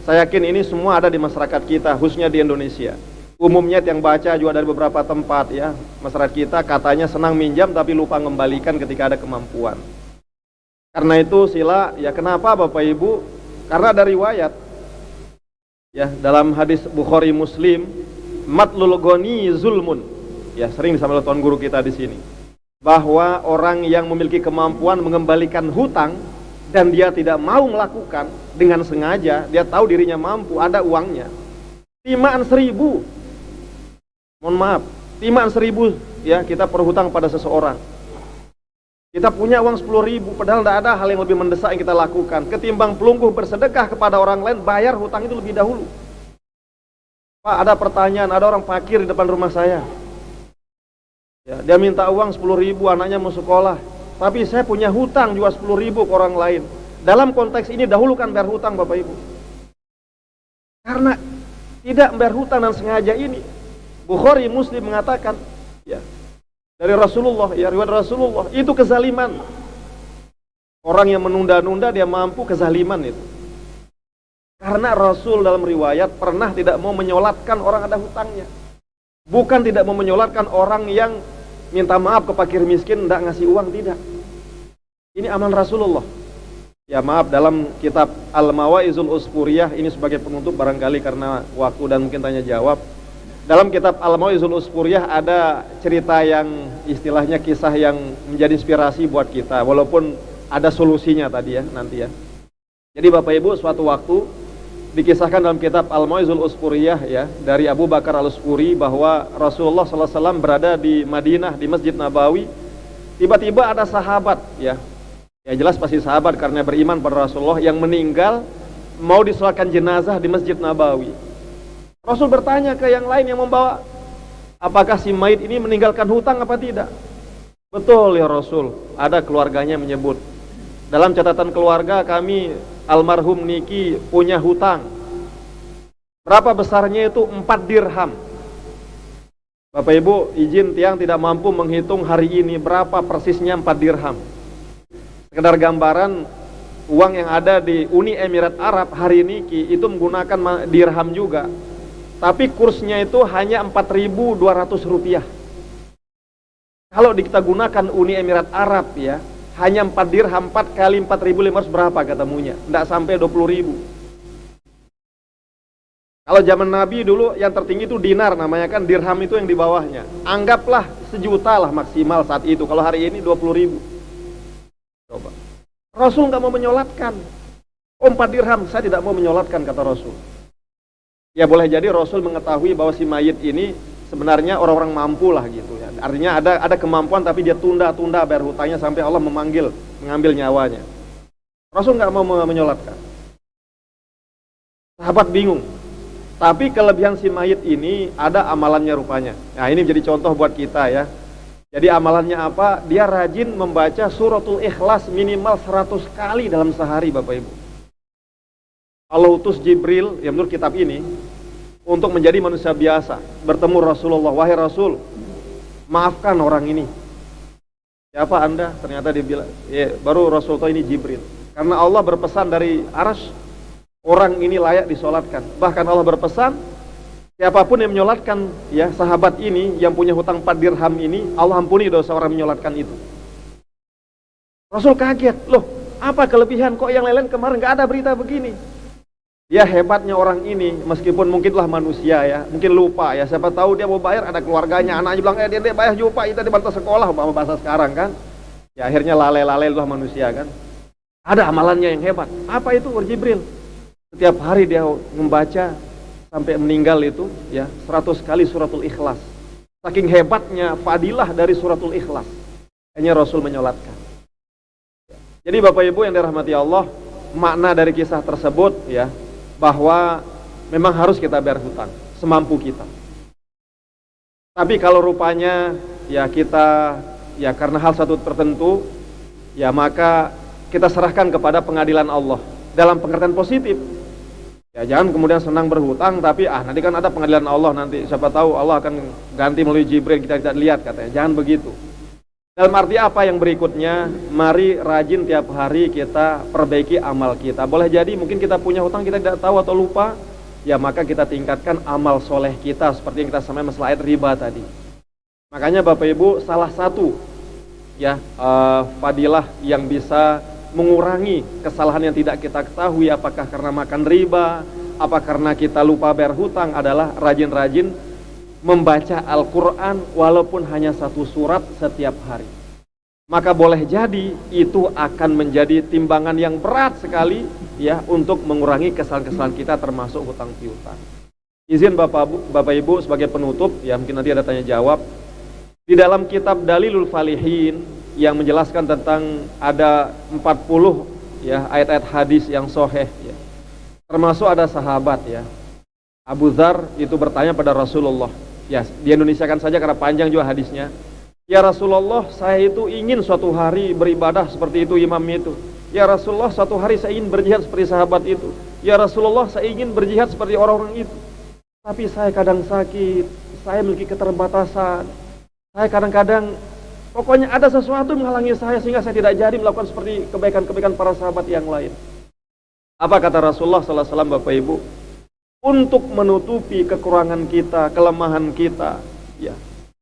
Saya yakin ini semua ada di masyarakat kita, khususnya di Indonesia. Umumnya yang baca juga dari beberapa tempat ya, masyarakat kita katanya senang minjam tapi lupa mengembalikan ketika ada kemampuan. Karena itu sila, ya kenapa Bapak Ibu? Karena ada riwayat ya dalam hadis Bukhari Muslim, matlul ghani zulmun. Ya sering disampaikan Tuan Guru kita di sini. Bahwa orang yang memiliki kemampuan mengembalikan hutang dan dia tidak mau melakukan dengan sengaja, dia tahu dirinya mampu, ada uangnya, timaan 1.000, mohon maaf, timaan 1.000 ya kita perhutang pada seseorang. Kita punya uang 10.000, padahal tidak ada hal yang lebih mendesak yang kita lakukan ketimbang pelungguh bersedekah kepada orang lain, bayar hutang itu lebih dahulu. Pak, ada pertanyaan, ada orang fakir di depan rumah saya. Ya, dia minta uang 10.000, anaknya mau sekolah. Tapi saya punya hutang juga 10.000 ke orang lain. Dalam konteks ini dahulukan bayar hutang Bapak Ibu. Karena tidak bayar hutang dan sengaja ini, Bukhari Muslim mengatakan, ya dari Rasulullah, ya riwayat Rasulullah, itu kezaliman. Orang yang menunda-nunda dia mampu kezaliman itu. Karena Rasul dalam riwayat pernah tidak mau menyolatkan orang ada hutangnya. Bukan tidak mau menyolatkan orang yang minta maaf ke fakir miskin, tidak ngasih uang, tidak. Ini amal Rasulullah. Ya maaf, dalam kitab Al-Mawaizul Usfuriyah, ini sebagai penutup barangkali karena waktu dan mungkin tanya jawab. Dalam kitab Al-Mawaizul Usfuriyah ada cerita yang istilahnya kisah yang menjadi inspirasi buat kita. Walaupun ada solusinya tadi ya, nanti ya. Jadi Bapak Ibu, suatu waktu dikisahkan dalam kitab Al-Mawaizul Usfuriyah ya dari Abu Bakar Al-Usfuri bahwa Rasulullah SAW berada di Madinah di Masjid Nabawi. Tiba-tiba ada sahabat ya jelas pasti sahabat karena beriman pada Rasulullah yang meninggal, mau disolatkan jenazah di Masjid Nabawi. Rasul bertanya ke yang lain yang membawa, apakah si mayit ini meninggalkan hutang apa tidak? Betul ya Rasul, ada keluarganya menyebut, dalam catatan keluarga kami almarhum Niki punya hutang. Berapa besarnya itu? 4 dirham. Bapak Ibu, izin Tiang tidak mampu menghitung hari ini berapa persisnya 4 dirham. Sekedar gambaran, uang yang ada di Uni Emirat Arab hari Niki itu menggunakan dirham juga. Tapi kursnya itu hanya 4.200 rupiah. Kalau kita gunakan Uni Emirat Arab ya, hanya 4 dirham, 4 kali 4.500 berapa ketemunya? Tidak sampai 20.000. Kalau zaman Nabi dulu yang tertinggi itu dinar, namanya kan, dirham itu yang di bawahnya. Anggaplah 1 juta lah maksimal saat itu. Kalau hari ini 20.000. Coba. Rasul nggak mau menyolatkan. 4 dirham, saya tidak mau menyolatkan, kata Rasul. Ya boleh jadi Rasul mengetahui bahwa si mayit ini sebenarnya orang-orang mampu lah gitu ya. Artinya ada kemampuan tapi dia tunda-tunda bayar hutangnya sampai Allah mengambil nyawanya. Rasul nggak mau menyolatkan. Sahabat bingung. Tapi kelebihan si mayit ini ada amalannya rupanya. Nah ini menjadi contoh buat kita ya. Jadi amalannya apa? Dia rajin membaca suratul Ikhlas minimal 100 kali dalam sehari Bapak Ibu. Allah utus Jibril, ya menurut kitab ini, untuk menjadi manusia biasa, bertemu Rasulullah. Wahai Rasul, maafkan orang ini. Siapa Anda? Ternyata dia bilang, ya, baru Rasul tahu ini Jibril. Karena Allah berpesan dari Arsy, orang ini layak disolatkan. Bahkan Allah berpesan, siapapun yang menyolatkan ya sahabat ini yang punya hutang 4 dirham ini, Allah ampuni dosa orang menyolatkan itu. Rasul kaget, loh apa kelebihan kok yang lain kemarin nggak ada berita begini. Ya hebatnya orang ini, meskipun mungkinlah manusia ya, mungkin lupa ya, siapa tahu dia mau bayar, ada keluarganya, anaknya bilang, dia bayar juga Pak, itu di bantu sekolah, bahasa sekarang kan. Ya akhirnya lalai-lalai lah manusia kan. Ada amalannya yang hebat. Apa itu? Jibril. Setiap hari dia membaca sampai meninggal itu ya 100 kali suratul Ikhlas. Saking hebatnya fadilah dari suratul Ikhlas. Hanya Rasul menyolatkan. Jadi Bapak Ibu yang dirahmati Allah, makna dari kisah tersebut ya, bahwa memang harus kita bayar hutang semampu kita. Tapi kalau rupanya ya kita ya karena hal satu tertentu ya, maka kita serahkan kepada pengadilan Allah dalam pengertian positif. Ya jangan kemudian senang berhutang tapi nanti kan ada pengadilan Allah, nanti siapa tahu Allah akan ganti melalui Jibril, kita tidak lihat katanya. Jangan begitu. Dalam arti apa yang berikutnya, mari rajin tiap hari kita perbaiki amal kita. Boleh jadi mungkin kita punya hutang kita tidak tahu atau lupa, ya maka kita tingkatkan amal soleh kita seperti yang kita sampaikan masalah ayat riba tadi. Makanya Bapak Ibu, salah satu ya fadilah yang bisa mengurangi kesalahan yang tidak kita ketahui, apakah karena makan riba, apa karena kita lupa bayar hutang, adalah rajin-rajin membaca Al-Quran walaupun hanya satu surat setiap hari. Maka boleh jadi itu akan menjadi timbangan yang berat sekali ya untuk mengurangi kesalahan-kesalahan kita termasuk hutang piutang. Izin Bapak Ibu sebagai penutup ya, mungkin nanti ada tanya jawab. Di dalam kitab Dalilul Falihin yang menjelaskan tentang ada 40 ya ayat-ayat hadis yang sahih ya. Termasuk ada sahabat ya, Abu Dzar itu bertanya pada Rasulullah. Ya, di Indonesia kan saja karena panjang juga hadisnya. Ya Rasulullah, saya itu ingin suatu hari beribadah seperti itu imam itu. Ya Rasulullah, suatu hari saya ingin berjihad seperti sahabat itu. Ya Rasulullah, saya ingin berjihad seperti orang-orang itu. Tapi saya kadang sakit, saya memiliki keterbatasan. Saya kadang-kadang, pokoknya ada sesuatu menghalangi saya sehingga saya tidak jadi melakukan seperti kebaikan-kebaikan para sahabat yang lain. Apa kata Rasulullah sallallahu alaihi wasallam Bapak Ibu? Untuk menutupi kekurangan kita, kelemahan kita ya.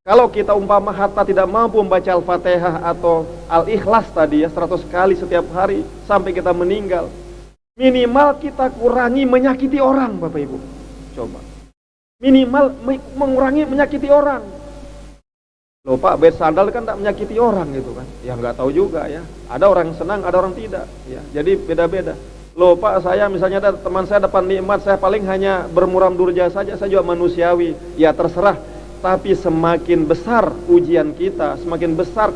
Kalau kita umpama hatta tidak mampu membaca Al-Fatihah atau Al-Ikhlas tadi ya 100 kali setiap hari sampai kita meninggal, minimal kita kurangi menyakiti orang Bapak Ibu. Coba minimal mengurangi menyakiti orang. Loh Pak, bed sandal kan tak menyakiti orang gitu kan. Ya nggak tahu juga ya, ada orang senang, ada orang tidak ya. Jadi beda-beda. Loh Pak, saya misalnya ada teman saya dapat nikmat, saya paling hanya bermuram durja saja, saya juga manusiawi. Ya terserah, tapi semakin besar ujian kita, semakin besar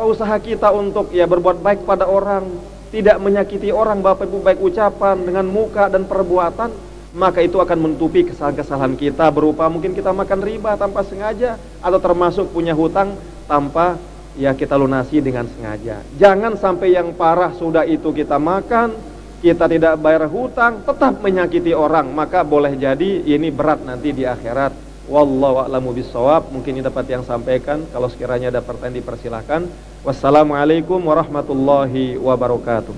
usaha kita untuk ya berbuat baik pada orang, tidak menyakiti orang Bapak Ibu, baik ucapan dengan muka dan perbuatan, maka itu akan menutupi kesalahan-kesalahan kita berupa mungkin kita makan riba tanpa sengaja atau termasuk punya hutang tanpa ya kita lunasi dengan sengaja. Jangan sampai yang parah sudah itu kita makan, kita tidak bayar hutang, tetap menyakiti orang, maka boleh jadi ini berat nanti di akhirat. Wallahu a'lamu bissawab. Mungkin ini dapat yang sampaikan. Kalau sekiranya ada pertanyaan dipersilahkan. Wassalamualaikum warahmatullahi wabarakatuh.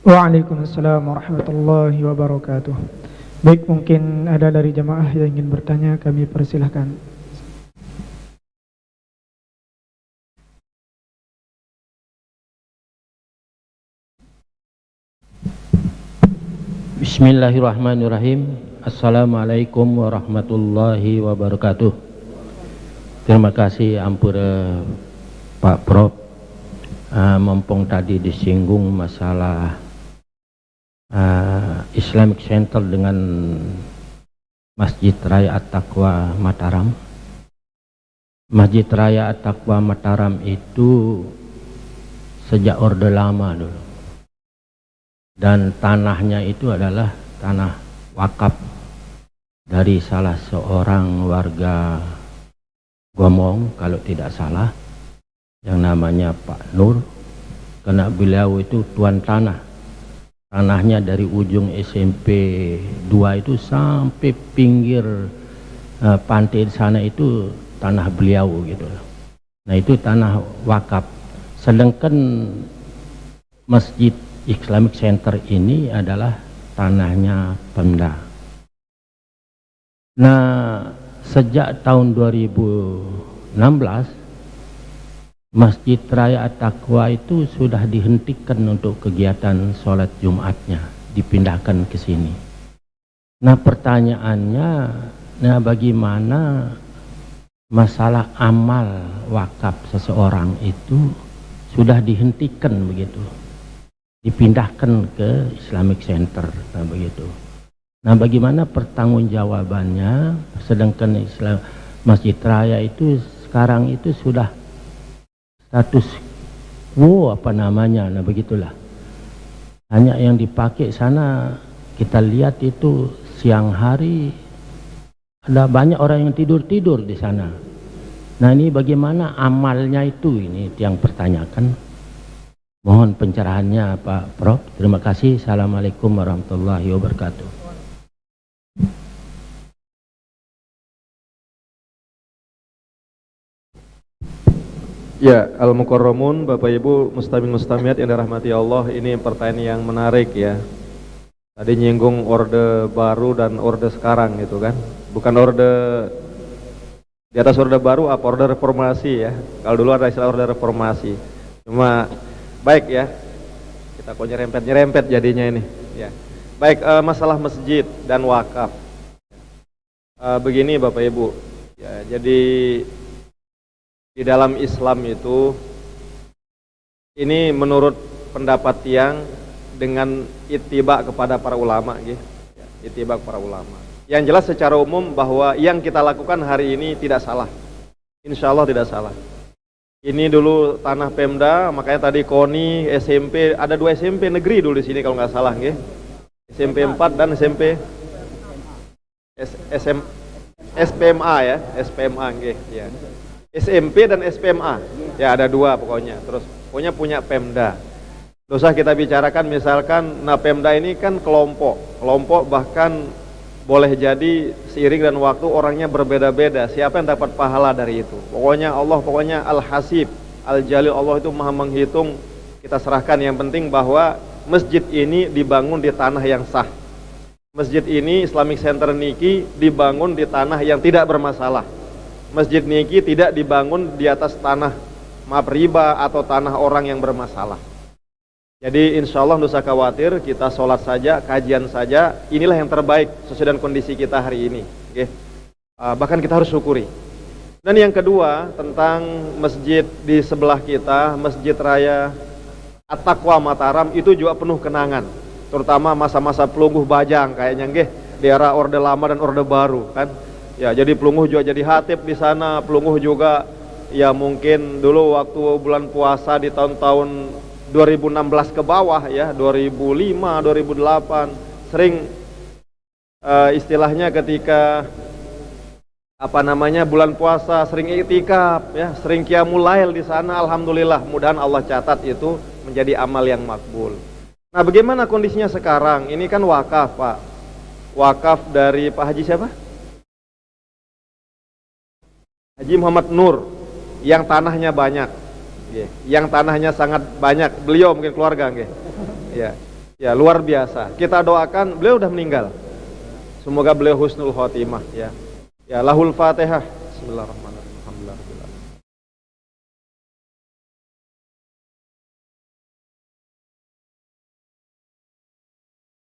Waalaikumsalam warahmatullahi wabarakatuh. Baik, mungkin ada dari jamaah yang ingin bertanya, kami persilahkan. Bismillahirrahmanirrahim. Assalamualaikum warahmatullahi wabarakatuh. Terima kasih Ampura Pak Prof. Mumpung tadi disinggung masalah Islamic Center dengan Masjid Raya At-Taqwa Mataram. Masjid Raya At-Taqwa Mataram itu sejak Orde Lama dulu. Dan tanahnya itu adalah tanah wakaf dari salah seorang warga Gomong kalau tidak salah, yang namanya Pak Nur, karena beliau itu tuan tanah. Tanahnya dari ujung SMP 2 itu sampai pinggir pantai di sana itu tanah beliau gitu. Nah itu tanah wakaf. Sedangkan Masjid Islamic Center ini adalah tanahnya Pemda. Nah, sejak tahun 2016 Masjid Raya At-Taqwa itu sudah dihentikan untuk kegiatan sholat Jumatnya, dipindahkan ke sini. Nah pertanyaannya, nah bagaimana masalah amal wakaf seseorang itu sudah dihentikan begitu, dipindahkan ke Islamic Center, nah begitu. Nah bagaimana pertanggungjawabannya, sedangkan Masjid Raya itu sekarang itu sudah status quo apa namanya, nah begitulah. Hanya yang dipakai sana, kita lihat itu siang hari ada banyak orang yang tidur-tidur di sana. Nah ini bagaimana amalnya itu, ini yang pertanyakan. Mohon pencerahannya Pak Prof. Terima kasih. Assalamualaikum warahmatullahi wabarakatuh. Ya, Al-Mukarramun, Bapak Ibu Mustamin Mustamiat yang dirahmati Allah, ini pertanyaan yang menarik ya. Tadi nyinggung orde baru dan orde sekarang gitu kan. Bukan orde di atas orde baru apa orde reformasi ya. Kalau dulu ada istilah orde reformasi. Cuma baik ya. Kita kok nyerempet jadinya ini ya. Baik, masalah masjid dan wakaf. Begini Bapak Ibu. Ya, jadi di dalam Islam itu, ini menurut pendapat yang dengan ittiba kepada para ulama, gitu. Ya, ittiba para ulama. Yang jelas secara umum bahwa yang kita lakukan hari ini tidak salah. Insya Allah tidak salah. Ini dulu tanah Pemda, makanya tadi KONI, SMP, ada 2 SMP negeri dulu di sini kalau nggak salah, gitu. SMP 4 dan SMP SPMA ya, SPMA, gitu. Ya. SMP dan SPMA, ya ada 2 pokoknya. Terus pokoknya punya Pemda. Tidak usah kita bicarakan misalkan, nah Pemda ini kan kelompok bahkan boleh jadi seiring dan waktu orangnya berbeda-beda. Siapa yang dapat pahala dari itu? Pokoknya Allah, pokoknya Al-Hasib, Al-Jalil, Allah itu maha menghitung. Kita serahkan, yang penting bahwa masjid ini dibangun di tanah yang sah. Masjid ini, Islamic Center Niki, dibangun di tanah yang tidak bermasalah. Masjid Niki tidak dibangun di atas tanah riba atau tanah orang yang bermasalah. Jadi insya Allah tidak usah khawatir, kita sholat saja, kajian saja, inilah yang terbaik sesuai dengan kondisi kita hari ini. Oke. Bahkan kita harus syukuri. Dan yang kedua, tentang masjid di sebelah kita, Masjid Raya At-Taqwa Mataram, itu juga penuh kenangan, terutama masa-masa Pelungguh Bajang kayaknya nggih, di era Orde Lama dan Orde Baru kan. Ya, jadi Pelungguh juga jadi khatib di sana. Pelungguh juga ya mungkin dulu waktu bulan puasa di tahun-tahun 2016 ke bawah ya, 2005, 2008 sering istilahnya ketika bulan puasa sering iktikaf ya, sering qiyamul lail di sana. Alhamdulillah, mudahan Allah catat itu menjadi amal yang makbul. Nah, bagaimana kondisinya sekarang? Ini kan wakaf, Pak. Wakaf dari Pak Haji siapa? Haji Muhammad Nur, yang tanahnya banyak, yang tanahnya sangat banyak. Beliau mungkin keluarga, ya luar biasa. Kita doakan, beliau udah meninggal. Semoga beliau husnul khotimah, ya. Ya, lahul Fatihah. Bismillahirrahmanirrahim. Alhamdulillah.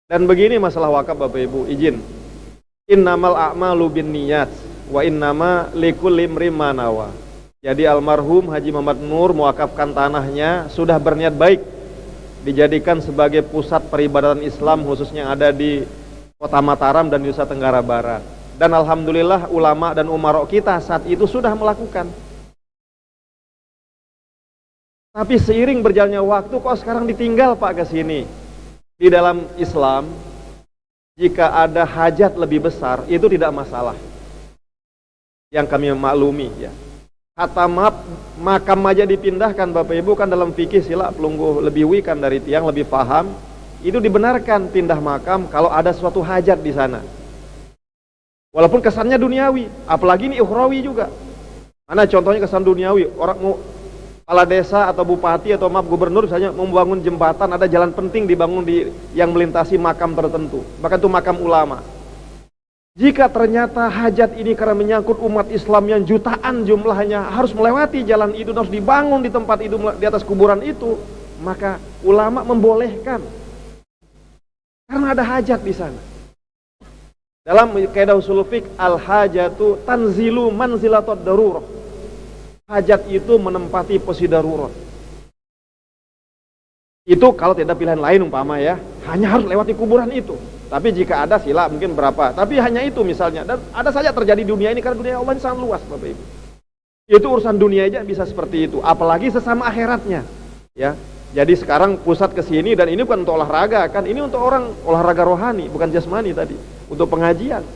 Dan begini masalah wakaf Bapak Ibu, izin. Innamal a'malu binniyat wa innama likulli imrin ma nawa. Jadi almarhum Haji Muhammad Nur mewakafkan tanahnya, sudah berniat baik dijadikan sebagai pusat peribadatan Islam khususnya yang ada di Kota Mataram dan Nusa Tenggara Barat. Dan alhamdulillah ulama dan umarok kita saat itu sudah melakukan. Tapi seiring berjalannya waktu kok sekarang ditinggal Pak ke sini. Di dalam Islam, jika ada hajat lebih besar itu tidak masalah. Yang kami maklumi ya. Kata makam aja dipindahkan Bapak Ibu, kan dalam fikih sila Pelungguh lebih wikan dari tiang, lebih paham. Itu dibenarkan pindah makam kalau ada suatu hajat di sana. Walaupun kesannya duniawi, apalagi ini ukhrawi juga. Mana contohnya kesan duniawi, orang mau kepala desa atau bupati atau gubernur misalnya membangun jembatan, ada jalan penting dibangun yang melintasi makam tertentu, bahkan itu makam ulama. Jika ternyata hajat ini karena menyangkut umat Islam yang jutaan jumlahnya harus melewati jalan itu, harus dibangun di tempat itu, di atas kuburan itu, maka ulama membolehkan karena ada hajat di sana. Dalam kaidah ushul fiqh, al-hajatu tanzilu manzilatad darurah. Hajat itu menempati posisi darurat. Itu kalau tidak pilihan lain umpama ya, hanya harus lewati kuburan itu. Tapi jika ada sila mungkin berapa, tapi hanya itu misalnya. Dan ada saja terjadi di dunia ini karena dunia Allah ini sangat luas, Bapak Ibu. Itu urusan dunia aja bisa seperti itu, apalagi sesama akhiratnya. Ya. Jadi sekarang pusat ke sini, dan ini bukan untuk olahraga kan, ini untuk orang olahraga rohani, bukan jasmani tadi, untuk pengajian.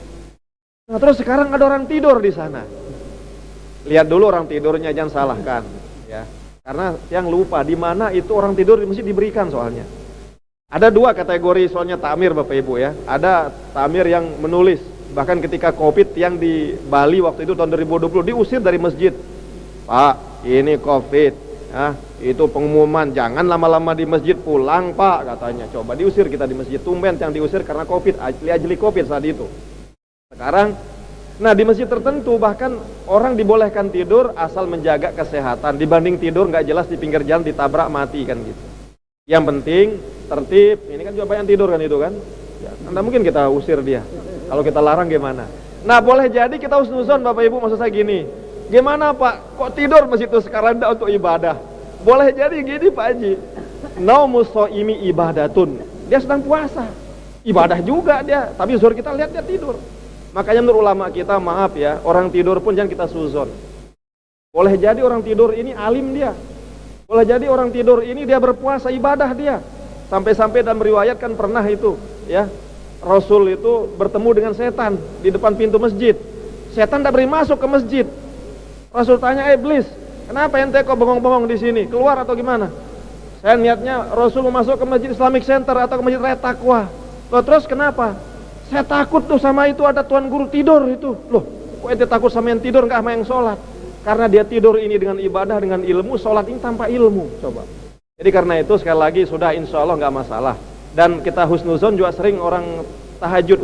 Nah, terus sekarang ada orang tidur di sana. Lihat dulu orang tidurnya, jangan salahkan, ya. Karena yang lupa di mana itu orang tidur mesti diberikan soalnya. Ada dua kategori soalnya takmir Bapak Ibu ya. Ada takmir yang menulis, bahkan ketika Covid yang di Bali waktu itu tahun 2020 diusir dari masjid. Pak, ini Covid, ya, itu pengumuman, jangan lama-lama di masjid, pulang Pak katanya. Coba diusir kita di masjid, tumben yang diusir karena Covid, ajli Covid saat itu. Sekarang, nah di masjid tertentu bahkan orang dibolehkan tidur asal menjaga kesehatan, dibanding tidur nggak jelas di pinggir jalan ditabrak mati kan gitu. Yang penting tertib, ini kan juga banyak tidur kan itu kan ya, anda mungkin kita usir dia, kalau kita larang gimana. Nah boleh jadi kita husnuzon Bapak Ibu, maksud saya gini, gimana Pak, kok tidur masjid itu sekarang tidak untuk ibadah? Boleh jadi gini Pak Haji, naumus shaimi ibadatun, dia sedang puasa, ibadah juga dia, tapi zuhur kita lihat dia tidur. Makanya menurut ulama kita, maaf ya, orang tidur pun jangan kita suzon. Boleh jadi orang tidur ini alim dia, boleh jadi orang tidur ini dia berpuasa, ibadah dia. Sampai-sampai dalam riwayat kan pernah itu ya, Rasul itu bertemu dengan setan di depan pintu masjid. Setan tidak beri masuk ke masjid. Rasul tanya, iblis, kenapa ente kok bengong-bengong di sini? Keluar atau gimana? Saya niatnya Rasul mau masuk ke masjid Islamic Center atau ke masjid Raya Taqwa. Loh, terus kenapa? Saya takut tuh sama itu ada tuan guru tidur itu. Loh, kok ente takut sama yang tidur nggak sama yang sholat? Karena dia tidur ini dengan ibadah, dengan ilmu, sholat ini tanpa ilmu. Coba. Jadi karena itu sekali lagi sudah insya Allah nggak masalah. Dan kita husnuzon juga sering orang tahajud,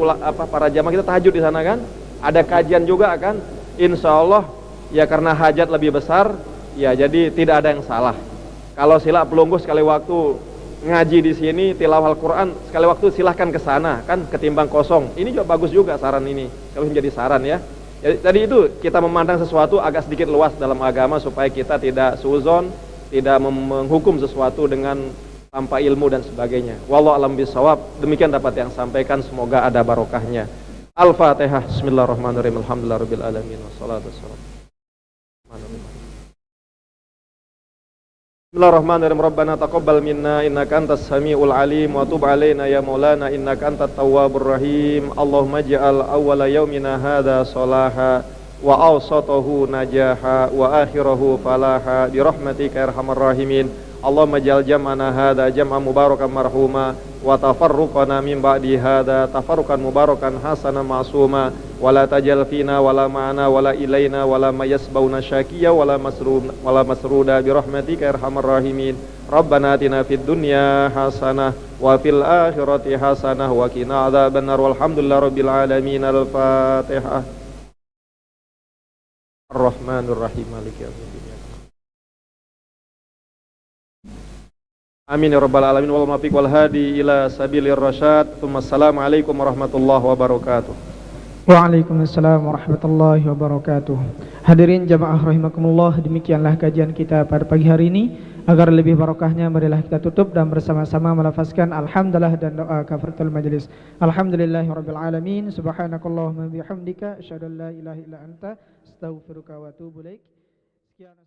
para jamaah kita tahajud di sana kan. Ada kajian juga kan. Insya Allah ya karena hajat lebih besar, ya jadi tidak ada yang salah. Kalau sila pelungguh sekali waktu ngaji di sini, tilawah Al-Quran sekali waktu silahkan ke sana kan, ketimbang kosong. Ini juga bagus juga saran ini, kalau menjadi saran ya. Jadi itu kita memandang sesuatu agak sedikit luas dalam agama supaya kita tidak suuzon, tidak menghukum sesuatu dengan tanpa ilmu dan sebagainya. Wallahu a'lam bishawab. Demikian dapat yang sampaikan, semoga ada barokahnya. Al-Fatihah. Bismillahirrahmanirrahim. Alhamdulillahirabbil alamin wassalatu wassalamu. Bismillahirrahmanirrahim. Rabbana taqabbal minna innaka antas samiul alim wa tub alaina ya maulana innaka antat tawwabur rahim. Allahumma ij'al awwala yaumina hadza salaha wa awsatahu najaha wa akhirahu falaha bi rahmatika ya arhamar rahimin. Allahumma ij'al jam'ana hadza jam'an mubarakan marhuma wa tafarruqana min ba'di hadza tafarruqan mubarakan hasanan ma'suma wa la tajal fina wa la ma'ana wa la ilaina wa la mayasbauna syakiya wa la masruda bi rahmatika ya arhamar rahimin. Rabbana atina fid dunya hasanah wa fil akhirati hasanah wa qina adzabannar walhamdulillahirabbil alamin. Al-Fatihah. Ar-Rahmanur Rahim Maliki Yaumiddin. Amin ya rabbal alamin wal muwaffiq wal hadi ila sabilir rasyad. Assalamualaikum warahmatullahi wabarakatuh. Waalaikumsalam warahmatullahi wabarakatuh. Hadirin jamaah rahimakumullah, demikianlah kajian kita pada pagi hari ini. Agar lebih barokahnya, marilah kita tutup dan bersama-sama melafazkan alhamdulillah dan doa kafaratul majlis. Alhamdulillahirabbil alamin. Subhanakallahumma bihamdika asyhadu an la ilaha illa anta astaghfiruka wa atubu ilaik. Sekian.